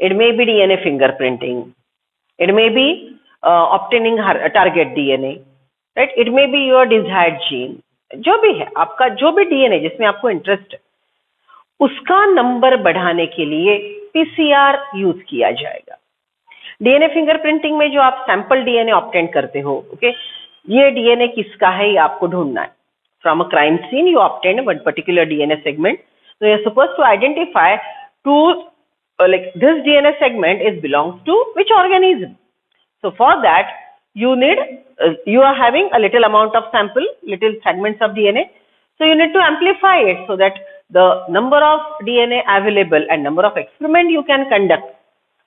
it may be DNA fingerprinting, it may be obtaining target DNA, right? It may be your desired gene. जो भी है आपका, जो भी DNA जिसमें आपको interest है, उसका नंबर बढ़ाने के लिए PCR यूज किया जाएगा. डीएनए फिंगरप्रिंटिंग में जो आप सैंपल डीएनए ऑब्टेन करते हो, ओके, ये डीएनए किसका है ये आपको ढूंढना है. From a crime seen you obtain one particular DNA segment, so you are supposed to identify to like this DNA segment is belongs to which organism. So for that you need you are having a little amount of sample, little segments of DNA, so you need to amplify it so that the number of DNA available and number of experiment you can conduct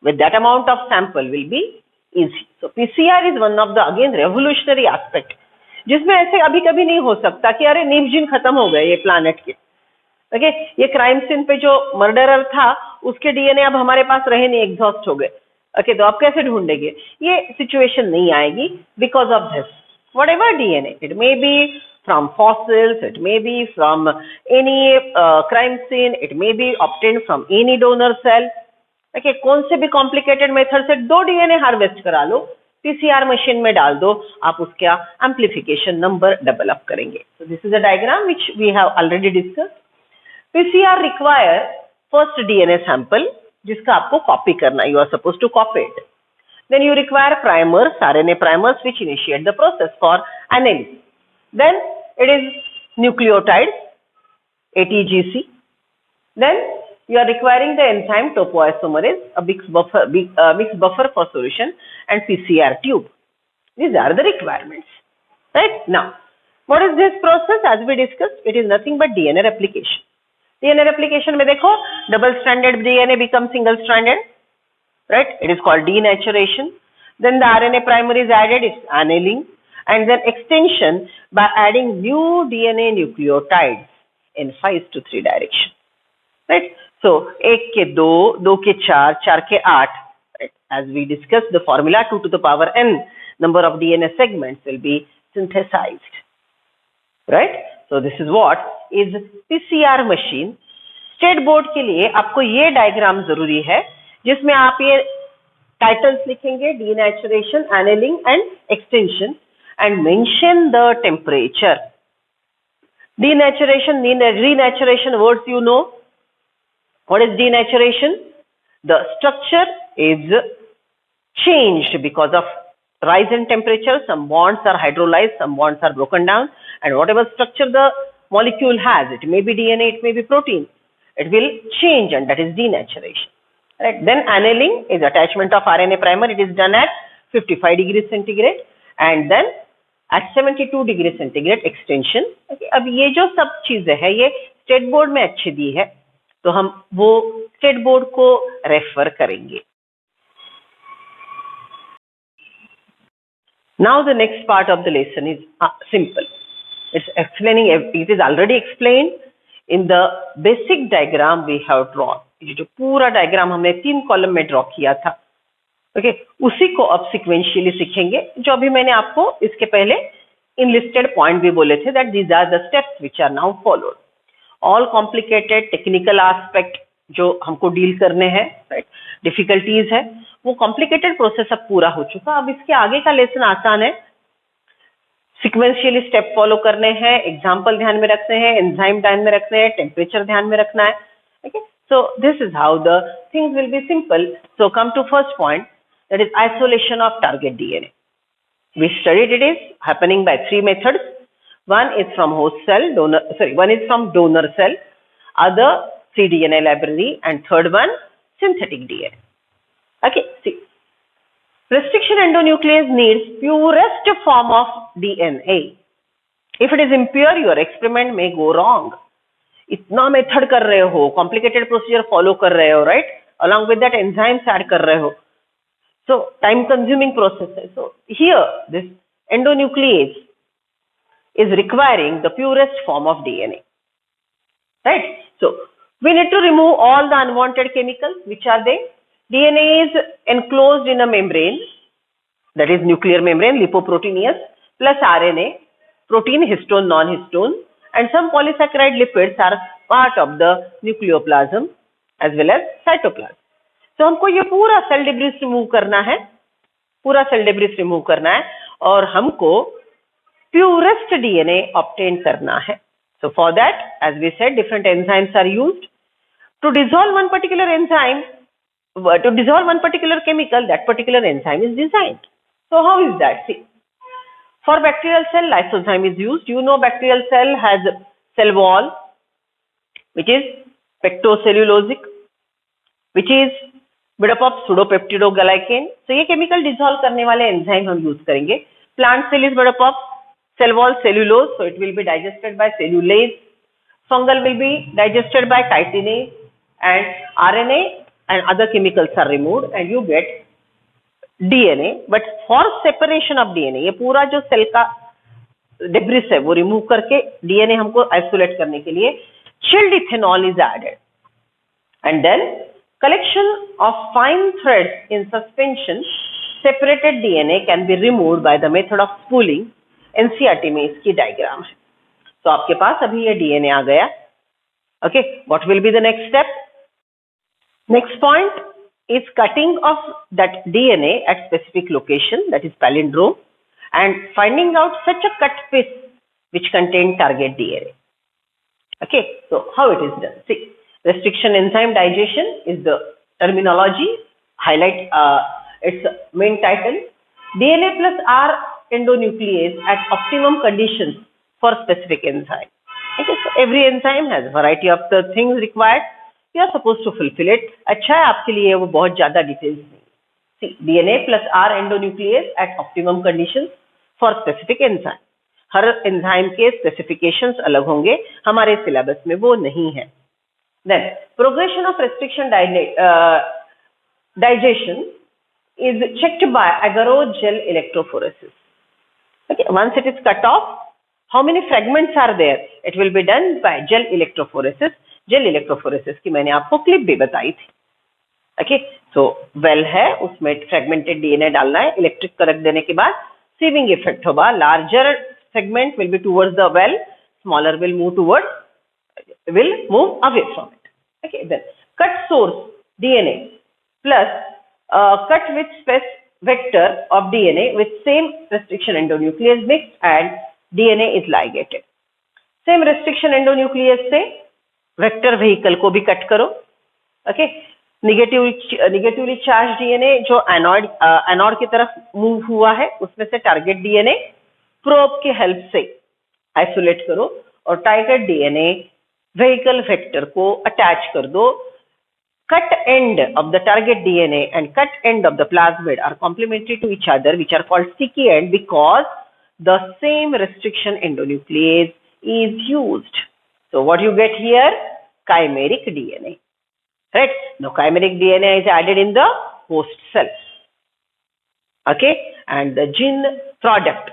with that amount of sample will be easy. So PCR is one of the again revolutionary aspect, जिसमें ऐसे अभी कभी नहीं हो सकता कि अरे नीव जीन खत्म हो गए ये प्लानेट के. ओके, ये क्राइम सीन पे जो मर्डरर था उसके डीएनए अब हमारे पास रहे नहीं, एग्जॉस्ट हो गए. ओके, तो आप कैसे ढूंढेंगे? ये सिचुएशन नहीं आएगी because of this. Whatever DNA, it may be from fossils, it may be from any crime scene, it may be obtained from any donor cell. Okay, कौन से भी कॉम्प्लिकेटेड मेथड से 2 डीएनए हार्वेस्ट करा लो, PCR machine में डाल दो, आप उसका एम्प्लीफिकेशन नंबर डेवलप करेंगे. So this is a diagram which we have already discussed. PCR require first DNA sample जिसका आपको कॉपी करना, you are suppose to copy it. Then you require primers, RNA primers which initiate the process for analysis. Then it is nucleotides, ATGC. Then you are requiring the enzyme topoisomerase, a mixed buffer for solution, and PCR tube. These are the requirements. Right? Now, what is this process? As we discussed, it is nothing but DNA replication. DNA replication में देखो, double-stranded DNA becomes single-stranded. Right? It is called denaturation. Then the RNA primer is added, it's annealing. And then extension by adding new DNA nucleotides in 5 to 3 direction. Right? So 1 के 2, 2 के 4, 4 के 8. Right? As we discussed, the formula 2 to the power n number of DNA segments will be synthesized. Right? So this is what is PCR machine. State board के लिए आपको ये diagram जरूरी है जिसमें आप ये टाइटल्स लिखेंगे, denaturation, annealing and extension, and mention the temperature. Denaturation, renaturation words you know. What is denaturation? The structure is changed because of rise in temperature. Some bonds are hydrolyzed, some bonds are broken down, and whatever structure the molecule has, it may be DNA, it may be protein, it will change, and that is denaturation. Right? Then annealing is attachment of RNA primer. It is done at 55 degrees centigrade, and then at 72 degree centigrade extension. अब ये जो सब चीजें है ये state board में अच्छी दी है, तो हम वो स्टेट बोर्ड को रेफर करेंगे. Now the next part of the lesson is simple. It's explaining, it is already explained in the basic diagram we have drawn. ये जो पूरा डायग्राम हमने 3 कॉलम में ड्रॉ किया था, ओके, उसी को अब सिक्वेंशियली सीखेंगे. जो अभी मैंने आपको इसके पहले इनलिस्टेड पॉइंट भी बोले थे, that these are the steps which are now followed. All complicated technical aspect जो हमको डील करने हैं, राइट, डिफिकल्टीज है, वो कॉम्प्लिकेटेड प्रोसेस अब पूरा हो चुका. अब इसके आगे का लेसन आसान है. सिक्वेंशियली स्टेप फॉलो करने हैं, एग्जाम्पल ध्यान में रखने हैं, एंजाइम ध्यान में रखने हैं, टेम्परेचर ध्यान में रखना है. Okay, so this is how the things will be simple. So come to first point, that is isolation of target DNA. We studied it is happening by 3 methods. One is from host cell, one is from donor cell, other cDNA library, and third one synthetic DNA. Okay, see, restriction endonuclease needs purest form of DNA. If it is impure, your experiment may go wrong. इतना method कर रहे हो, complicated procedure follow कर रहे हो, right, along with that enzymes add कर रहे हो, so time consuming process है. So here this endonuclease is requiring the purest form of DNA, right? So we need to remove all the unwanted chemicals. Which are they? DNA is enclosed in a membrane, that is nuclear membrane, lipoproteinous, plus RNA, protein, histone, non-histone, and some polysaccharide lipids are part of the nucleoplasm as well as cytoplasm. तो हमको ये पूरा cell debris remove करना है, पूरा cell debris remove करना है, और हमको प्यूरेस्ट डीएनए ऑब्टेन करना है. So for that, as we said, different enzymes are used to dissolve one particular enzyme, to dissolve one particular chemical. That particular enzyme is designed. So how is that? See, for bacterial cell, lysozyme is used. You know bacterial cell has cell wall, which is pectocellulosic, which is made up of pseudopeptidoglycan. So ये chemical dissolve करने वाले enzyme हम use करेंगे. Plant cell is made up of cell wall cellulose, so it will be digested by cellulase. Fungal will be digested by chitinase, and RNA and other chemicals are removed, and you get DNA. But for separation of DNA, ये पूरा जो cell का debris है वो remove करके DNA हमको isolate करने के लिए chilled ethanol is added, and then collection of fine threads in suspension separated DNA can be removed by the method of spooling. NCERT में इसकी डायग्राम है. तो आपके पास अभी ये डीएनए आ गया. Okay, what will be the next step? Next point is cutting of that DNA at specific location, that is palindrome, and finding out such a cut piece which contain target DNA. Okay, so how it is done? See, restriction enzyme digestion is the terminology. Highlight its main title. DNA plus R endonuclease at optimum conditions for specific enzyme. Okay, so every enzyme has a variety of the things required. You are supposed to fulfill it. अच्छा है आपके लिए, वो बहुत ज़्यादा details नहीं. See, DNA plus R endonuclease at optimum conditions for specific enzyme. Her enzyme के specifications अलग होंगे, हमारे सिलेबस में वो नहीं है. Then progression of restriction digestion is checked by agarose gel electrophoresis. Okay, once it is cut off, how many fragments are there? It will be done by gel electrophoresis. Gel electrophoresis की मैंने आपको clip भी बताई थी. Okay, so well है, उसमें fragmented DNA डालना है, इलेक्ट्रिक करंट देने के बाद sieving effect होगा. Larger segment will be towards the well, smaller will move away from it. Okay, then cut source DNA plus cut with space vector of DNA with same restriction endonuclease mixed and DNA is ligated. Same restriction endonuclease से vector vehicle को भी cut करो. Okay, negatively charge DNA जो anode की तरफ move हुआ है उसमें से टारगेट डीएनए प्रोब के हेल्प से आइसोलेट करो और टारगेट डीएनए व्हीकल वेक्टर को अटैच कर दो. Cut end of the target DNA and cut end of the plasmid are complementary to each other, which are called sticky end because the same restriction endonuclease is used. So what you get here? Chimeric DNA. Right? Now chimeric DNA is added in the host cell. Okay? And the gene product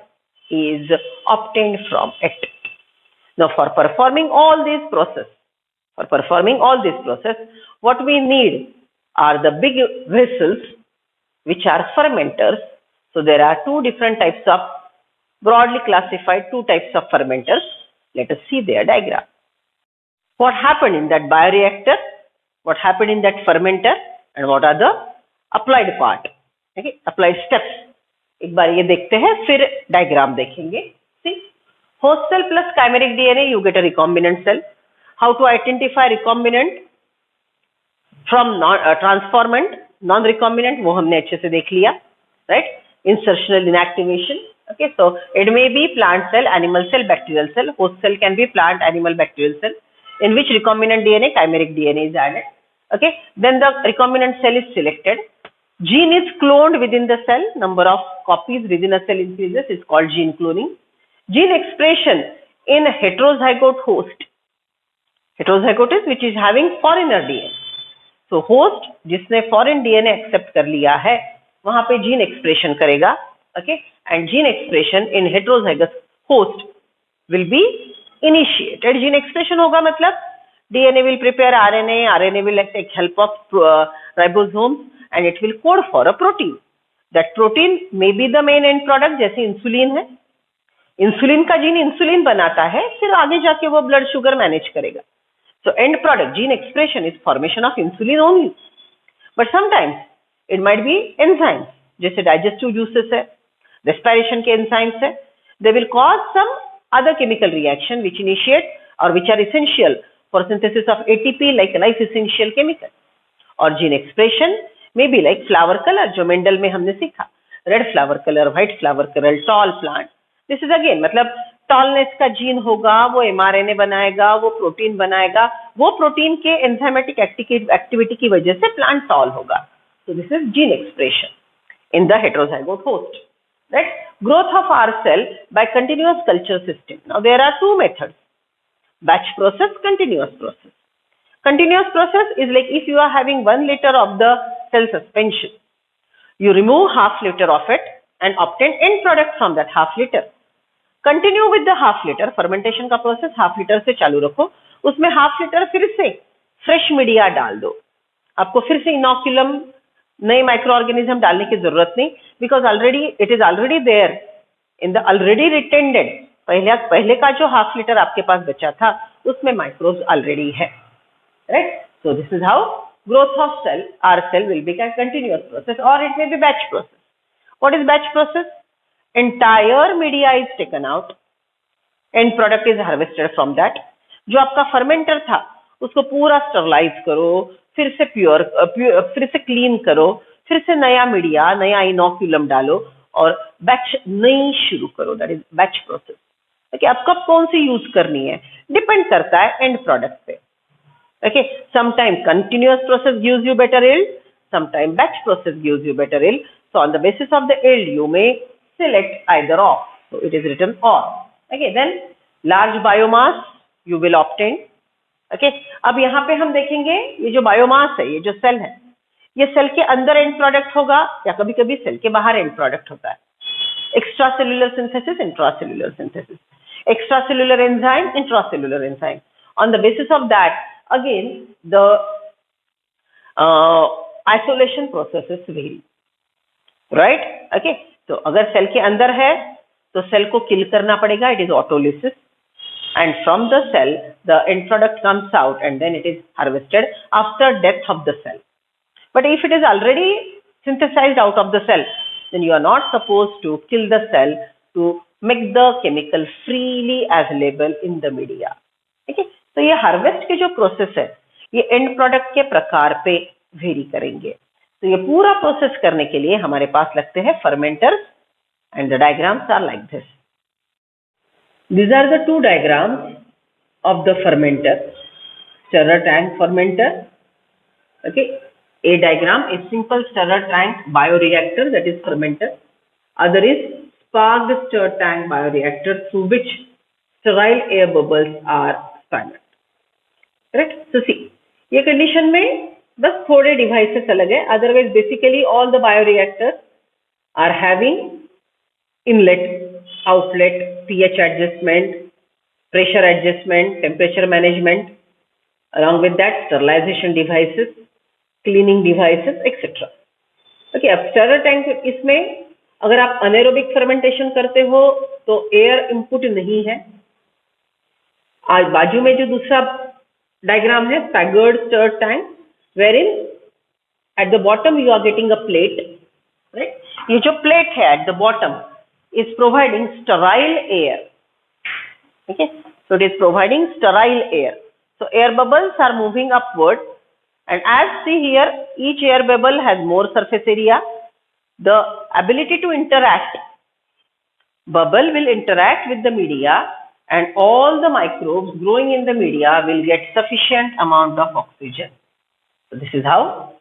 is obtained from it. Now for performing all these process, what we need are the big vessels which are fermenters. So there are two different types of, broadly classified two types of fermenters. Let us see their diagram. What happened in that bioreactor, what happened in that fermenter, and what are the applied part, okay, applied steps. एक बार ये देखते हैं फिर diagram देखेंगे. See, host cell plus chimeric DNA, you get a recombinant cell. How to identify recombinant from transformant, non-recombinant, वो हमने अच्छे से देख लिया, right? Insertional inactivation. Okay, so it may be plant cell, animal cell, bacterial cell. Host cell can be plant, animal, bacterial cell, in which recombinant DNA, chimeric DNA is added. Okay, then the recombinant cell is selected. Gene is cloned within the cell. Number of copies within a cell increases is called gene cloning. Gene expression in heterozygote host. Heterozygote is which is having foreigner DNA. So host जिसने foreign DNA accept कर लिया है वहाँ पे gene expression करेगा. Okay, and gene expression in heterozygous host will be initiated. Gene expression होगा मतलब DNA will prepare RNA, RNA will take help of ribosomes and it will code for a protein. That protein may be the main end product, जैसे insulin है. Insulin का gene insulin बनाता है, फिर आगे जाके वो ब्लड शुगर मैनेज करेगा. So end product gene expression is formation of insulin only. But sometimes it might be enzymes, जैसे digestive juices है, respiration के enzymes है. They will cause some other chemical reaction which initiate or which are essential for synthesis of ATP like life essential chemical. और gene expression may be like flower color जो Mendel में हमने सीखा, red flower color, white flower color, tall plant. This is again मतलब tallness का gene होगा, वो mRNA बनाएगा, वो प्रोटीन बनाएगा, वो प्रोटीन के एंजाइमेटिक एक्टिविटी की वजह से प्लांट टॉल होगा. So this is gene expression in the heterozygote host. Right? Growth of our cell by continuous culture system. Now there are two methods: batch process, continuous process. Continuous process is like if you are having 1 liter of the cell suspension, you remove half liter of it and obtain end product from that half liter. Continue with the half litre. Fermentation का process half litre से चालू रखो, उसमें half litre फिर से fresh media डाल दो. आपको फिर से इनोक्यूलम, नए माइक्रो ऑर्गेनिज्म डालने की जरूरत नहीं, because already it is already there in the already retained. पहले का जो हाफ लीटर आपके पास बचा था उसमें माइक्रोब्स ऑलरेडी है. Right? So this is how growth of cell, are cell will be continuous process और it may be batch process. What is batch process? Entire media is taken out, end product is harvested from that. जो आपका fermenter था उसको पूरा sterilise करो, फिर से फिर से क्लीन करो, फिर से नया मीडिया, नया इनोक्यूलम डालो और बैच नई शुरू करो. That is batch process. Okay, आप कब कौन सी यूज करनी है डिपेंड करता है एंड प्रोडक्ट पे. Okay, sometime continuous process gives you better yield, sometime batch process gives you better yield. So on the basis of the yield you may select either of. So it is written or. Okay, then large biomass you will obtain. Okay, अब यहाँ पे हम देखेंगे ये जो biomass है, ये जो सेल है, ये सेल के अंदर एंड प्रोडक्ट होगा या कभी कभी सेल के बाहर एंड प्रोडक्ट होता है. Extra cellular synthesis, intracellular synthesis, extra cellular enzyme, intracellular enzyme. On the basis of that again the isolation processes very. Right? Okay, तो अगर सेल के अंदर है तो सेल को किल करना पड़ेगा, it is autolysis, and from the cell the end product comes out and then it is harvested after death of the cell. But if it is already synthesized out of the cell, then you are not supposed to kill the cell to make the chemical freely available in the media. ठीक है, तो ये harvest के जो process है ये and product के प्रकार पे वेरी करेंगे. तो ये पूरा प्रोसेस करने के लिए हमारे पास लगते हैं fermenters and the diagrams are like this. These are the two diagrams of the fermenter, stirrer tank fermenter. Okay, a diagram is simple stirrer tank bioreactor, that is fermenter. Other is sparked stir tank bioreactor through which sterile air bubbles are spanned. Correct? So see, ये condition में बस थोड़े devices अलग है. Otherwise, basically all the bioreactors are having inlet, outlet, pH adjustment, pressure adjustment, temperature management, along with that sterilization devices, cleaning devices, etc. Okay, अब stirrer tank इसमें अगर आप anaerobic fermentation करते हो तो air input नहीं है. आज बाजू में जो दूसरा डायग्राम है staggered stir tank, wherein at the bottom you are getting a plate, right? ये जो plate है at the bottom is providing sterile air. Okay, so it is providing sterile air. So air bubbles are moving upward, and as see here, each air bubble has more surface area. The ability to interact, bubble will interact with the media, and all the microbes growing in the media will get sufficient amount of oxygen. So this is how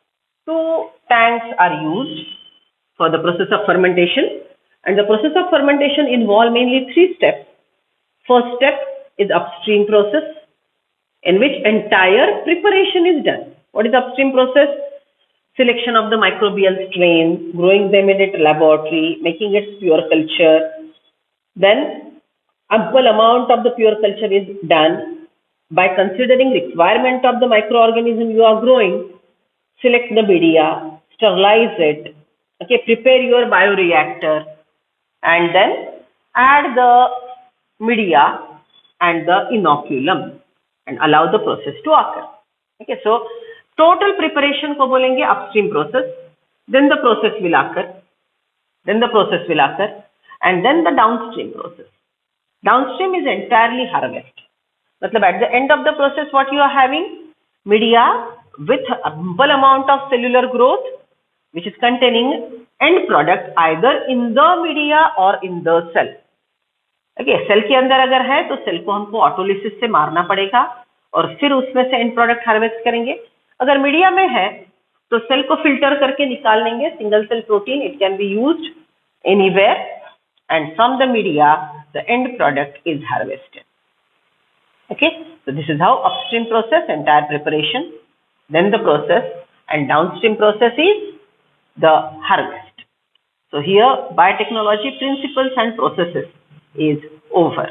two tanks are used for the process of fermentation. And the process of fermentation involve mainly three steps. First step is upstream process, in which entire preparation is done. What is upstream process? Selection of the microbial strains, growing them in a laboratory, making it pure culture. Then ample amount of the pure culture is done by considering requirement of the microorganism you are growing. Select the media, sterilize it, okay, prepare your bioreactor, and then add the media and the inoculum and allow the process to occur. Okay, so total preparation को बोलेंगे upstream process, then the process will occur, and then the downstream process. Downstream is entirely harvest. मतलब at the end of the process what you are having? Media with ample amount of cellular growth which is containing end product either in the media or in the cell. Okay, cell के अंदर अगर है तो cell को हमको autolysis से मारना पड़ेगा और फिर उसमें से एंड प्रोडक्ट हार्वेस्ट करेंगे. अगर मीडिया में है तो सेल को फिल्टर करके निकाल लेंगे. Single cell protein, it can be used anywhere, and from the media the end product is harvested. Okay, so this is how upstream process, entire preparation, then the process, and downstream process is the harvest. So here biotechnology principles and processes is over.